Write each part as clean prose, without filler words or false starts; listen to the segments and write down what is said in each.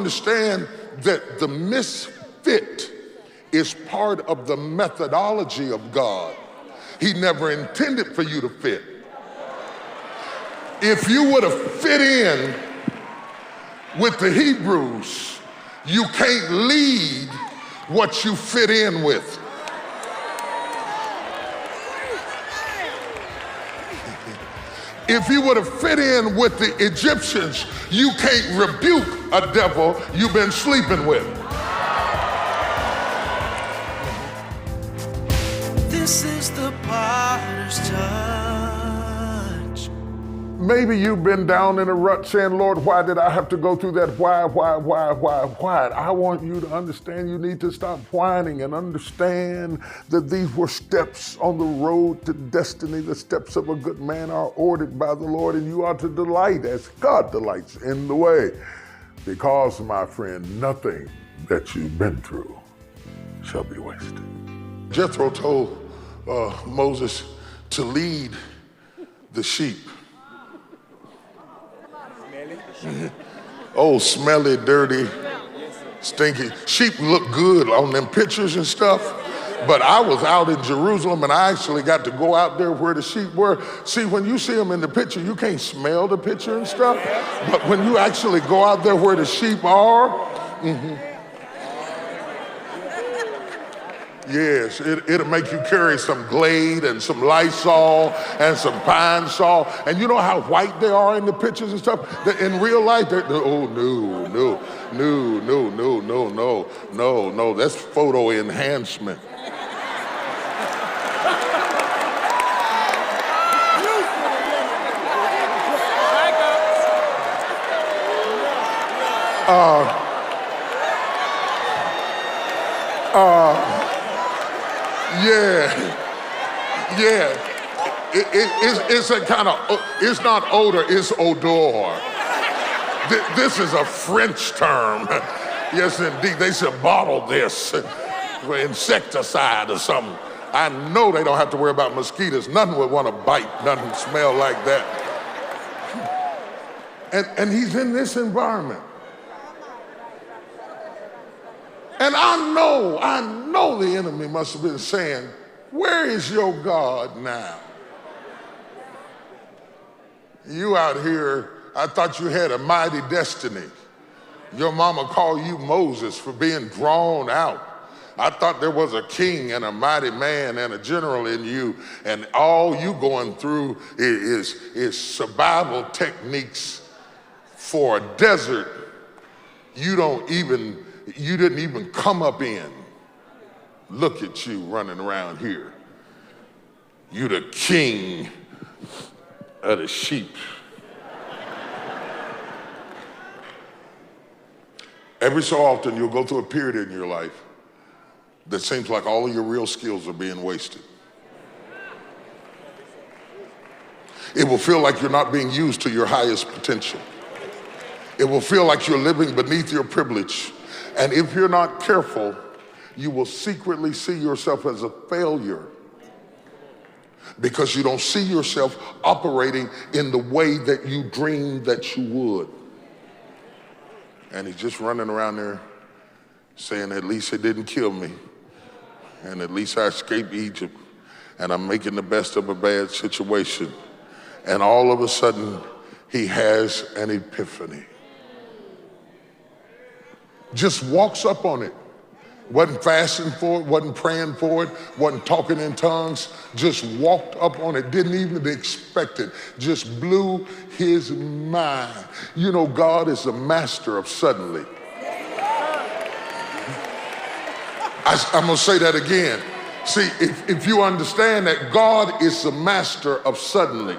understand that the misfit is part of the methodology of God. He never intended for you to fit. If you would have fit in with the Hebrews, you can't lead what you fit in with. If you would have fit in with the Egyptians, you can't rebuke a devil you've been sleeping with. This is the potter's touch. Maybe you've been down in a rut saying, Lord, why did I have to go through that? Why? I want you to understand you need to stop whining and understand that these were steps on the road to destiny. The steps of a good man are ordered by the Lord, and you are to delight as God delights in the way. Because, my friend, nothing that you've been through shall be wasted. Jethro told Moses to lead the sheep. Oh, smelly, dirty, stinky. Sheep look good on them pictures and stuff, but I was out in Jerusalem and I actually got to go out there where the sheep were. See, when you see them in the picture, you can't smell the picture and stuff, but when you actually go out there where the sheep are, yes, it'll make you carry some Glade and some Lysol and some Pine Sol. And you know how white they are in the pictures and stuff? In real life, oh, no, that's photo enhancement. Yeah. It's a kind of, it's not odor, it's odor. This is a French term. Yes, indeed. They should bottle this for insecticide or something. I know they don't have to worry about mosquitoes. Nothing would want to bite, nothing smell like that. And he's in this environment. And I know the enemy must have been saying, where is your God now? You out here, I thought you had a mighty destiny. Your mama called you Moses for being drawn out. I thought there was a king and a mighty man and a general in you, and all you going through is survival techniques for a desert you didn't even come up in. Look at you running around here. You the king of the sheep. Every so often you'll go through a period in your life that seems like all of your real skills are being wasted. It will feel like you're not being used to your highest potential. It will feel like you're living beneath your privilege. And if you're not careful, you will secretly see yourself as a failure because you don't see yourself operating in the way that you dreamed that you would. And he's just running around there saying, at least it didn't kill me. And at least I escaped Egypt. And I'm making the best of a bad situation. And all of a sudden, he has an epiphany. Just walks up on it. Wasn't fasting for it, wasn't praying for it, wasn't talking in tongues, just walked up on it, didn't even expect it, just blew his mind. You know, God is the master of suddenly. I'm gonna say that again. See, if you understand that God is the master of suddenly,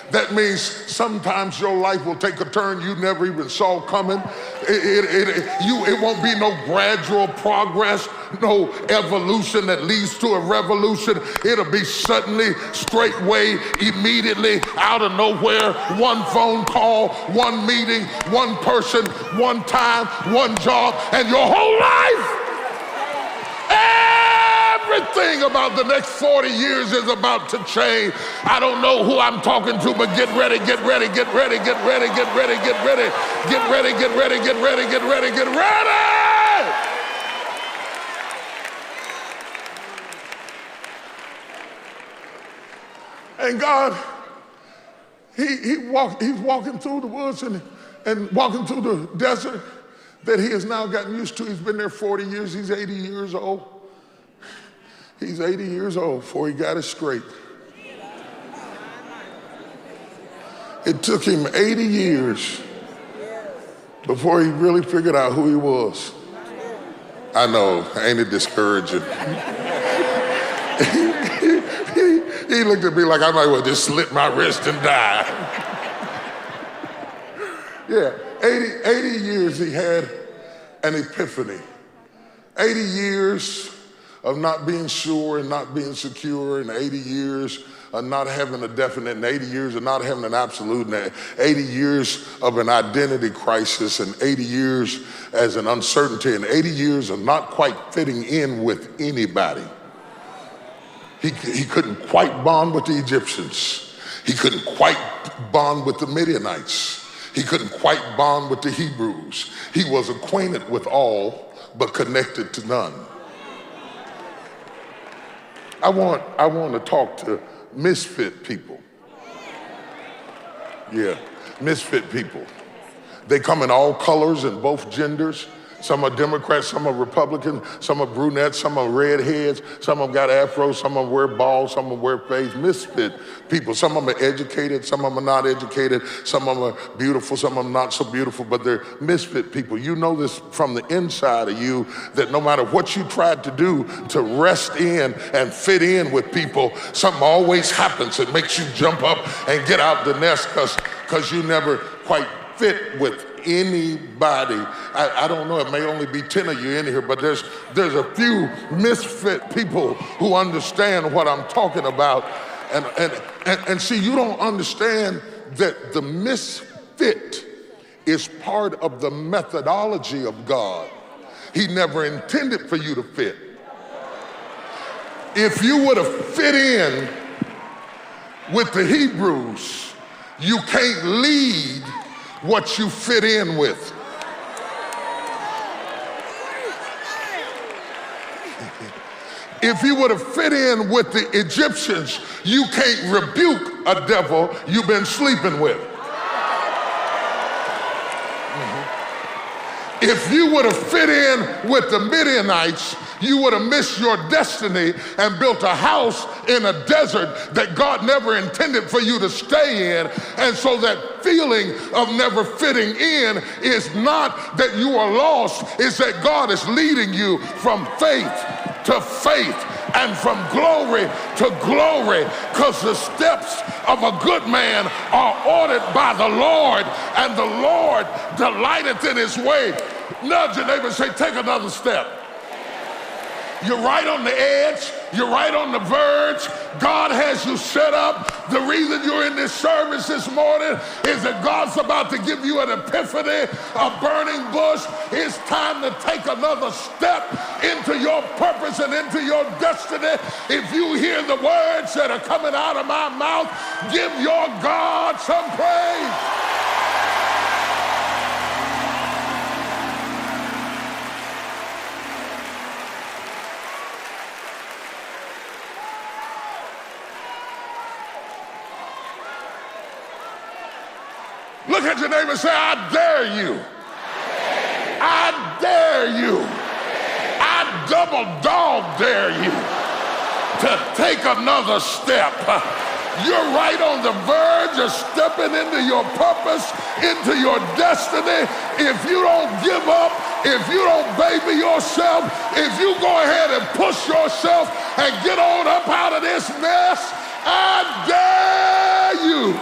that means sometimes your life will take a turn you never even saw coming. It won't be no gradual progress, no evolution that leads to a revolution. It'll be suddenly, straightway, immediately, out of nowhere, one phone call, one meeting, one person, one time, one job, and your whole life, Everything about the next 40 years is about to change. I don't know who I'm talking to, but get ready, get ready, get ready, get ready, get ready, get ready, get ready, get ready, get ready, get ready, get ready. And God, he's walking through the woods and walking through the desert that he has now gotten used to. He's been there 40 years. He's 80 years old. He's 80 years old before he got it straight. It took him 80 years before he really figured out who he was. I know, ain't it discouraging? He looked at me like I might well just slit my wrist and die. Yeah, 80 years he had an epiphany. 80 years of not being sure and not being secure, and 80 years of not having a definite, and 80 years of not having an absolute, and 80 years of an identity crisis, and 80 years as an uncertainty, and 80 years of not quite fitting in with anybody. He couldn't quite bond with the Egyptians. He couldn't quite bond with the Midianites. He couldn't quite bond with the Hebrews. He was acquainted with all, but connected to none. I want to talk to misfit people. Yeah, misfit people. They come in all colors and both genders. Some are Democrats, some are Republicans, some are brunettes, some are redheads, some of them got afros, some of them wear balls, some of them wear fades. Misfit people. Some of them are educated, some of them are not educated, some of them are beautiful, some of them not so beautiful, but they're misfit people. You know this from the inside of you, that no matter what you tried to do to rest in and fit in with people, something always happens that makes you jump up and get out the nest because you never quite fit with anybody. I don't know, it may only be 10 of you in here, but there's a few misfit people who understand what I'm talking about. And see, you don't understand that the misfit is part of the methodology of God. He never intended for you to fit. If you would have fit in with the Hebrews, you can't lead what you fit in with. If you would have fit in with the Egyptians, you can't rebuke a devil you've been sleeping with. If you would have fit in with the Midianites, you would have missed your destiny and built a house in a desert that God never intended for you to stay in. And so that feeling of never fitting in is not that you are lost, it's that God is leading you from faith to faith and from glory to glory, because the steps of a good man are ordered by the Lord, and the Lord delighteth in his way. Nudge your neighbor and say, take another step. You're right on the edge. You're right on the verge. God has you set up. The reason you're in this service this morning is that God's about to give you an epiphany, a burning bush. It's time to take another step into your purpose and into your destiny. If you hear the words that are coming out of my mouth, give your God some praise. Look at your neighbor and say, I dare you. I dare you. I double dog dare you to take another step. You're right on the verge of stepping into your purpose, into your destiny. If you don't give up, if you don't baby yourself, if you go ahead and push yourself and get on up out of this mess, I dare you.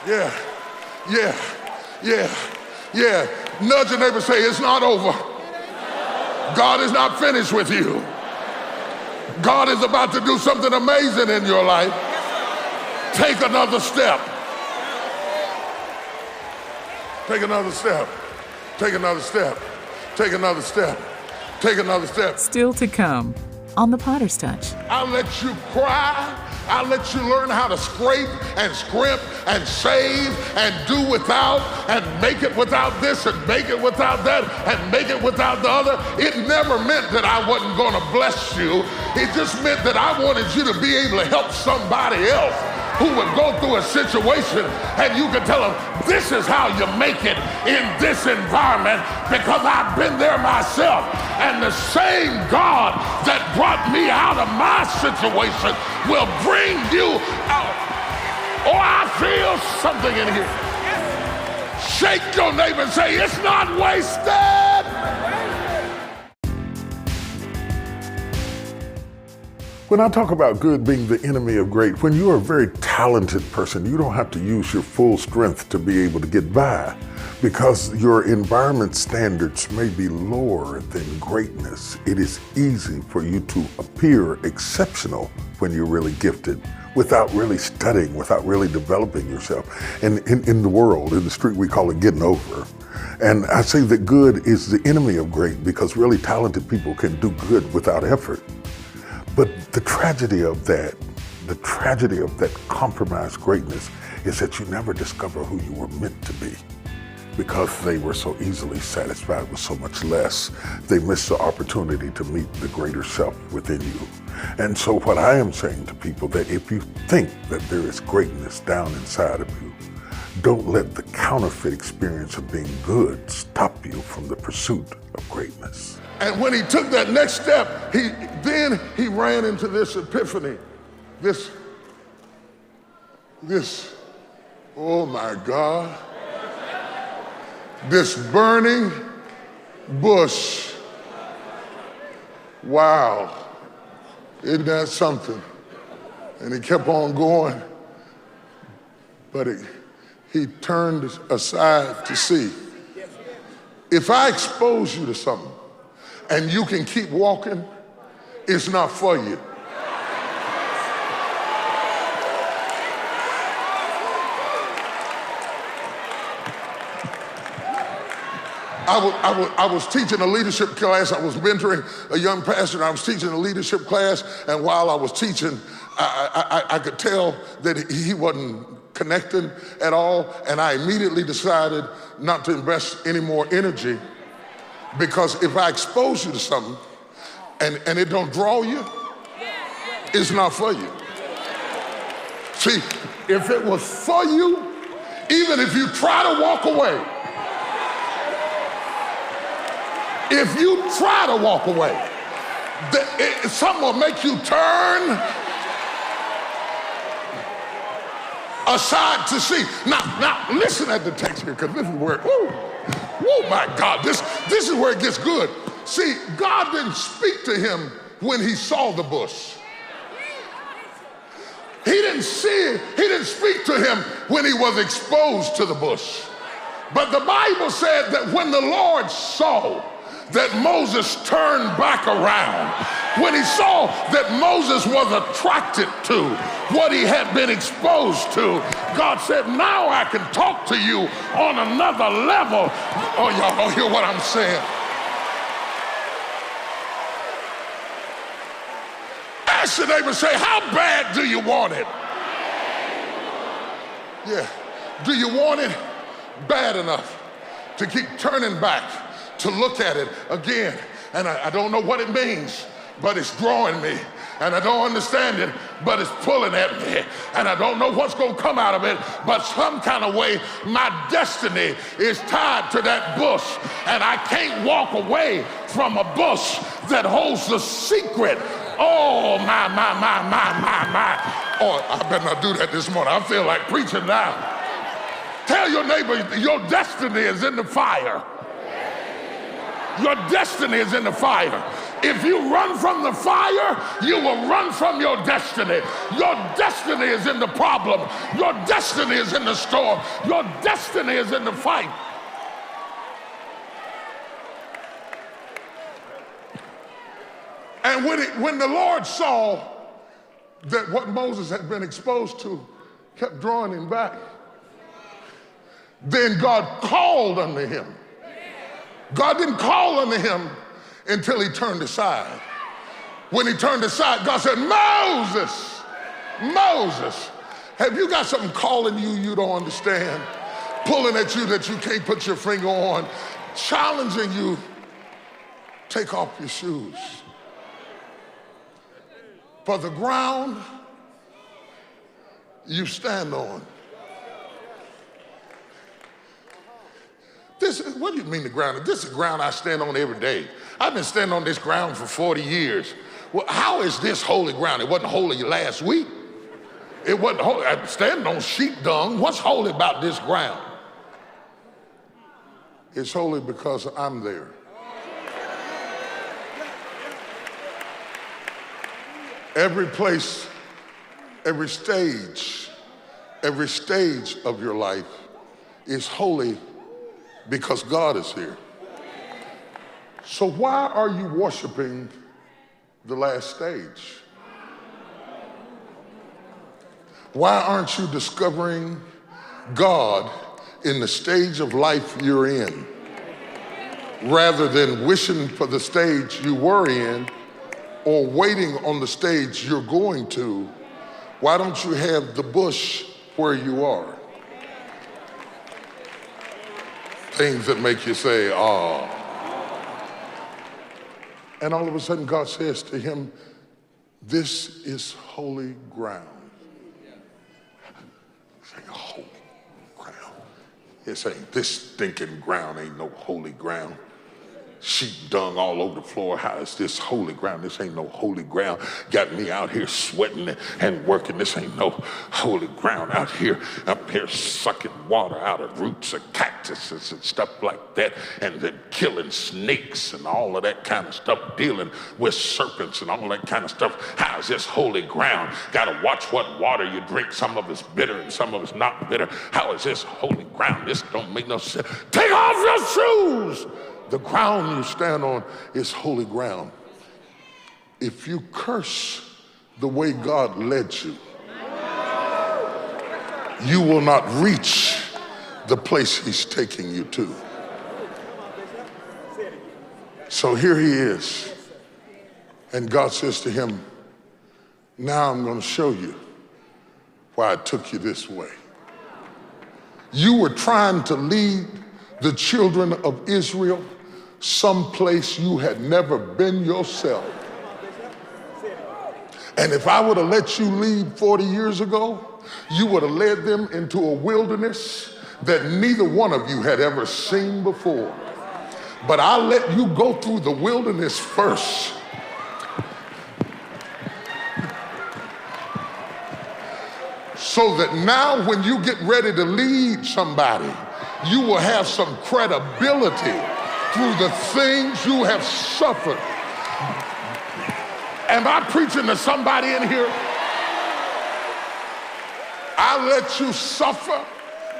Yeah. Nudge your neighbor, say, it's not over. God is not finished with you. God is about to do something amazing in your life. Take another step. Take another step. Take another step. Take another step. Take another step. Still to come on The Potter's Touch. I'll let you cry. I'll let you learn how to scrape and scrimp and save and do without and make it without this and make it without that and make it without the other. It never meant that I wasn't going to bless you. It just meant that I wanted you to be able to help somebody else who would go through a situation and you could tell them, this is how you make it in this environment because I've been there myself. And the same God that brought me out of my situation will bring you out. Oh, I feel something in here. Shake your neighbor and say, it's not wasted. When I talk about good being the enemy of great, when you're a very talented person, you don't have to use your full strength to be able to get by because your environment standards may be lower than greatness. It is easy for you to appear exceptional when you're really gifted without really studying, without really developing yourself. And in the world, in the street, we call it getting over. And I say that good is the enemy of great because really talented people can do good without effort. But the tragedy of that compromised greatness is that you never discover who you were meant to be because they were so easily satisfied with so much less. They missed the opportunity to meet the greater self within you. And so what I am saying to people that if you think that there is greatness down inside of you, don't let the counterfeit experience of being good stop you from the pursuit of greatness. And when he took that next step, he ran into this epiphany, this, oh my God, this burning bush. Wow, isn't that something? And he kept on going, but he turned aside to see. If I expose you to something, and you can keep walking, it's not for you. I was teaching a leadership class. I was mentoring a young pastor, and I was teaching a leadership class, and while I was teaching, I could tell that he wasn't connecting at all, and I immediately decided not to invest any more energy. Because if I expose you to something and it don't draw you, it's not for you. See, if it was for you, even if you try to walk away, if you try to walk away, something will make you turn aside to see. Now listen at the text here, because this is where, oh my God, this is where it gets good. See, God didn't speak to him when he saw the bush. He didn't speak to him when he was exposed to the bush. But the Bible said that when the Lord saw that Moses turned back around, when he saw that Moses was attracted to what he had been exposed to, God said, now I can talk to you on another level. Oh, y'all don't hear what I'm saying. Ask your neighbor, say, how bad do you want it? Yeah, do you want it bad enough to keep turning back, to look at it again? And I don't know what it means, but it's drawing me. And I don't understand it, but it's pulling at me. And I don't know what's going to come out of it, but some kind of way, my destiny is tied to that bush. And I can't walk away from a bush that holds the secret. Oh, my. Oh, I better not do that this morning. I feel like preaching now. Tell your neighbor, your destiny is in the fire. Your destiny is in the fire. If you run from the fire, you will run from your destiny. Your destiny is in the problem. Your destiny is in the storm. Your destiny is in the fight. And when the Lord saw that what Moses had been exposed to kept drawing him back, then God called unto him. God didn't call unto him until he turned aside. When he turned aside, God said, Moses, Moses. Have you got something calling you you don't understand? Pulling at you that you can't put your finger on, challenging you, take off your shoes. For the ground you stand on. What do you mean the ground? This is the ground I stand on every day. I've been standing on this ground for 40 years. Well, how is this holy ground? It wasn't holy last week. It wasn't holy. I'm standing on sheep dung. What's holy about this ground? It's holy because I'm there. Every place, every stage of your life is holy because God is here. So why are you worshiping the last stage? Why aren't you discovering God in the stage of life you're in, rather than wishing for the stage you were in or waiting on the stage you're going to? Why don't you have the bush where you are? Things that make you say, oh. And all of a sudden God says to him, this is holy ground. This ain't holy ground. It's ain't, this stinking ground ain't no holy ground. Sheep dung all over the floor. How is this holy ground? This ain't no holy ground. Got me out here sweating and working. This ain't no holy ground out here. Up here sucking water out of roots of cactuses and stuff like that, and then killing snakes and all of that kind of stuff, dealing with serpents and all that kind of stuff. How is this holy ground? Got to watch what water you drink. Some of it's bitter and some of it's not bitter. How is this holy ground? This don't make no sense. Take off your shoes. The ground you stand on is holy ground. If you curse the way God led you, you will not reach the place he's taking you to. So here he is. And God says to him, now I'm going to show you why I took you this way. You were trying to lead the children of Israel someplace you had never been yourself. And if I would have let you lead 40 years ago, you would have led them into a wilderness that neither one of you had ever seen before. But I let you go through the wilderness first. So that now when you get ready to lead somebody, you will have some credibility through the things you have suffered. Am I preaching to somebody in here? I let you suffer.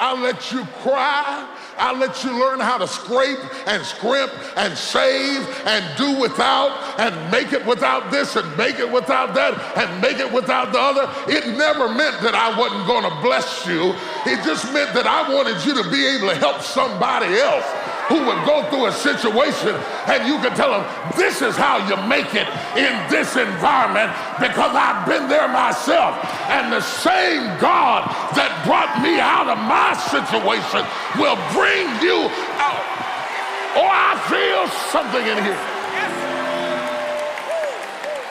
I let you cry. I let you learn how to scrape and scrimp and save and do without and make it without this and make it without that and make it without the other. It never meant that I wasn't going to bless you. It just meant that I wanted you to be able to help somebody else who would go through a situation and you can tell them, this is how you make it in this environment because I've been there myself. And the same God that brought me out of my situation will bring you out. Oh, I feel something in here.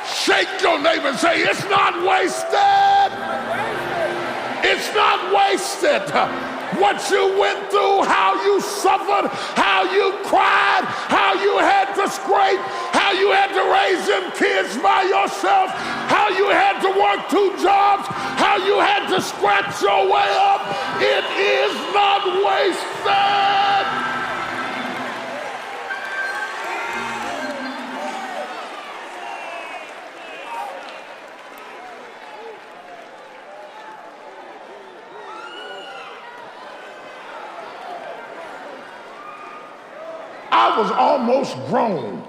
Shake your neighbor and say, it's not wasted. It's not wasted. What you went through, how you suffered, how you cried, how you had to scrape, how you had to raise them kids by yourself, how you had to work 2 jobs, how you had to scratch your way up. It is not wasted. I was almost grown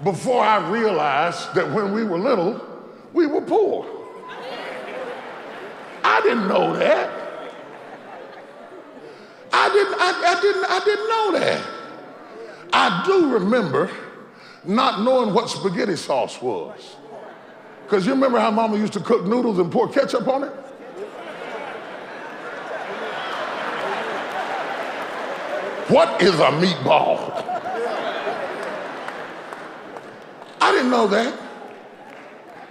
before I realized that when we were little, we were poor. I didn't know that. I didn't know that. I do remember not knowing what spaghetti sauce was. Because you remember how mama used to cook noodles and pour ketchup on it? What is a meatball? I didn't know that.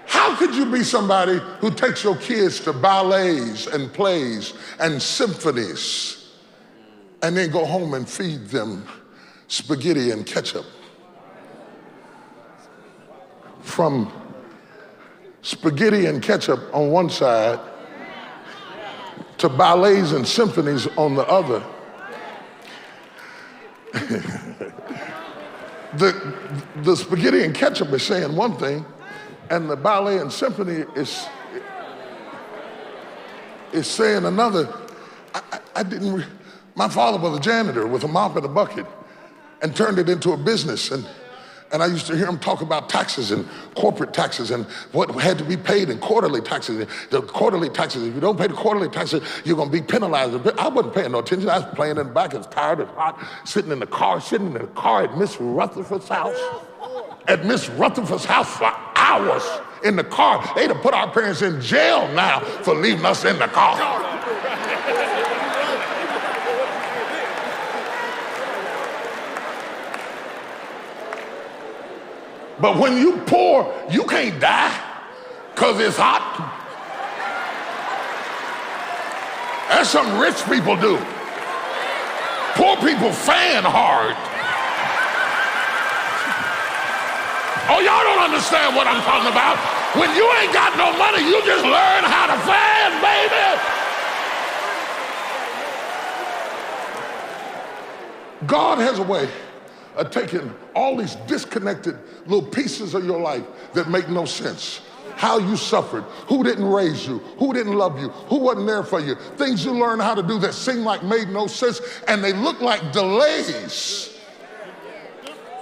How could you be somebody who takes your kids to ballets and plays and symphonies and then go home and feed them spaghetti and ketchup? From spaghetti and ketchup on one side to ballets and symphonies on the other. The spaghetti and ketchup is saying one thing, and the ballet and symphony is saying another. My father was a janitor with a mop and a bucket and turned it into a business. And I used to hear him talk about taxes and corporate taxes and what had to be paid in quarterly taxes. The quarterly taxes, if you don't pay the quarterly taxes, you're gonna be penalized. I wasn't paying no attention. I was playing in the back, I was tired, it was hot, sitting in the car at Miss Rutherford's house. At Miss Rutherford's house for hours in the car. They'd have put our parents in jail now for leaving us in the car. But when you pour, you can't die because it's hot. That's something rich people do. Poor people fan hard. Oh, y'all don't understand what I'm talking about. When you ain't got no money, you just learn how to fan, baby. God has a way of taking all these disconnected little pieces of your life that make no sense. How you suffered, who didn't raise you, who didn't love you, who wasn't there for you, things you learned how to do that seem like made no sense, and they look like delays.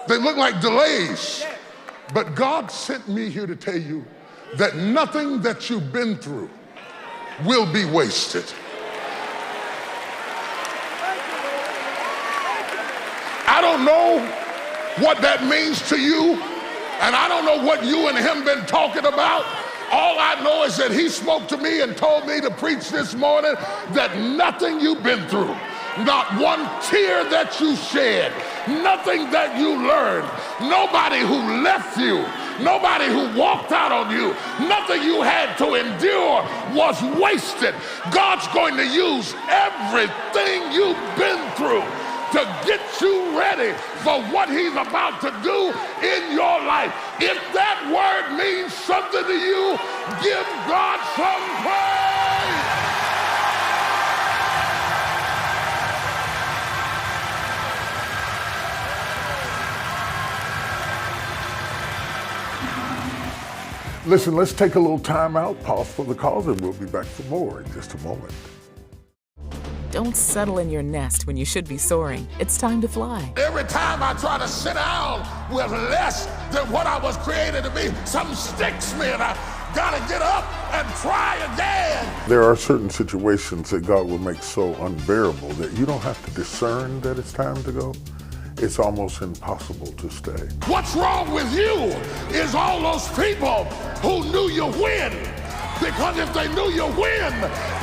They look like delays. But God sent me here to tell you that nothing that you've been through will be wasted. I don't know what that means to you, and I don't know what you and him been talking about. All I know is that he spoke to me and told me to preach this morning that nothing you've been through, not one tear that you shed, nothing that you learned, nobody who left you, nobody who walked out on you, nothing you had to endure was wasted. God's going to use everything you've been through to get you ready for what he's about to do in your life. If that word means something to you, give God some praise. Listen, let's take a little time out, pause for the cause, and we'll be back for more in just a moment. Don't settle in your nest when you should be soaring. It's time to fly. Every time I try to sit down with less than what I was created to be, something sticks me and I gotta get up and try again. There are certain situations that God will make so unbearable that you don't have to discern that it's time to go. It's almost impossible to stay. What's wrong with you is all those people who knew you win. Because if they knew you win,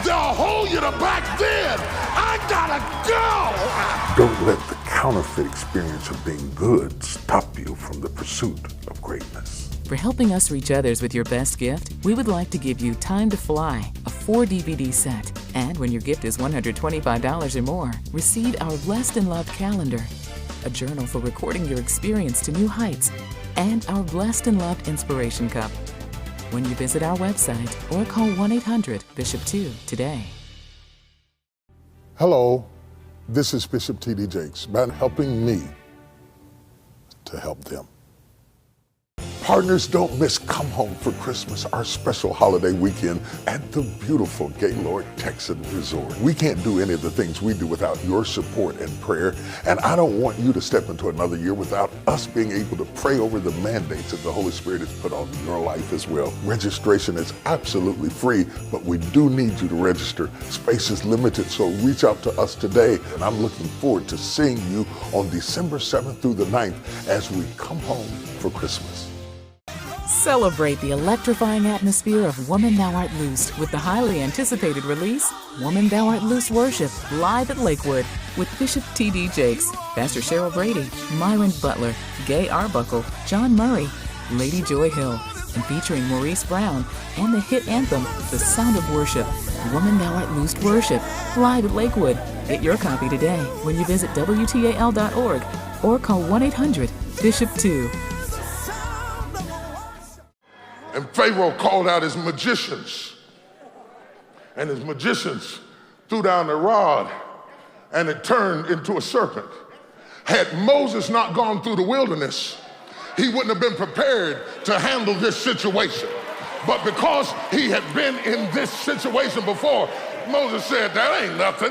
they'll hold you to back then. I gotta go. Don't let the counterfeit experience of being good stop you from the pursuit of greatness. For helping us reach others with your best gift, we would like to give you Time to Fly, a 4-DVD set. And when your gift is $125 or more, receive our Blessed and Loved calendar, a journal for recording your experience to new heights, and our Blessed and Loved Inspiration Cup. When you visit our website or call 1-800-BISHOP2 today. Hello, this is Bishop T.D. Jakes, about helping me to help them. Partners, don't miss Come Home for Christmas, our special holiday weekend at the beautiful Gaylord Texan Resort. We can't do any of the things we do without your support and prayer, and I don't want you to step into another year without us being able to pray over the mandates that the Holy Spirit has put on your life as well. Registration is absolutely free, but we do need you to register. Space is limited, so reach out to us today, and I'm looking forward to seeing you on December 7th through the 9th as we come home for Christmas. Celebrate the electrifying atmosphere of Woman Thou Art Loosed with the highly anticipated release, Woman Thou Art Loosed Worship, live at Lakewood with Bishop T.D. Jakes, Pastor Cheryl Brady, Myron Butler, Gay Arbuckle, John Murray, Lady Joy Hill, and featuring Maurice Brown and the hit anthem, The Sound of Worship, Woman Thou Art Loosed Worship, live at Lakewood. Get your copy today when you visit WTAL.org or call 1-800-BISHOP-2. And Pharaoh called out his magicians. And his magicians threw down the rod and it turned into a serpent. Had Moses not gone through the wilderness, he wouldn't have been prepared to handle this situation. But because he had been in this situation before, Moses said, that ain't nothing.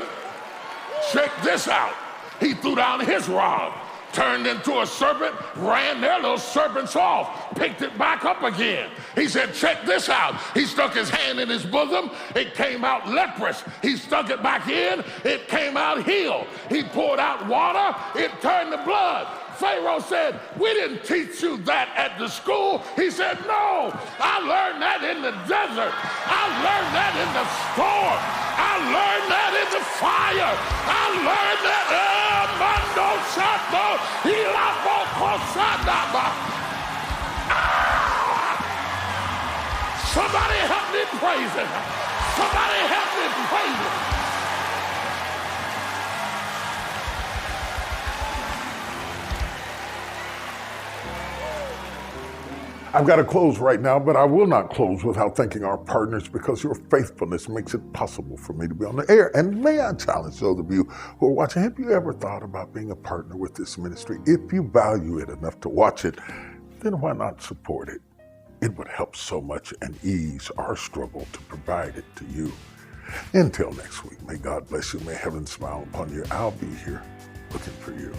Check this out. He threw down his rod, turned into a serpent, ran their little serpents off, picked it back up again. He said, check this out. He stuck his hand in his bosom. It came out leprous. He stuck it back in. It came out healed. He poured out water. It turned to blood. Pharaoh said, we didn't teach you that at the school. He said, no, I learned that in the desert. I learned that in the storm. I learned that in the fire. I learned that, Mando Shato, Hilabo Kosadaba. Somebody help me praise him. Somebody help me praise him. I've got to close right now, but I will not close without thanking our partners because your faithfulness makes it possible for me to be on the air. And may I challenge those of you who are watching, have you ever thought about being a partner with this ministry? If you value it enough to watch it, then why not support it? It would help so much and ease our struggle to provide it to you. Until next week, may God bless you. May heaven smile upon you. I'll be here looking for you.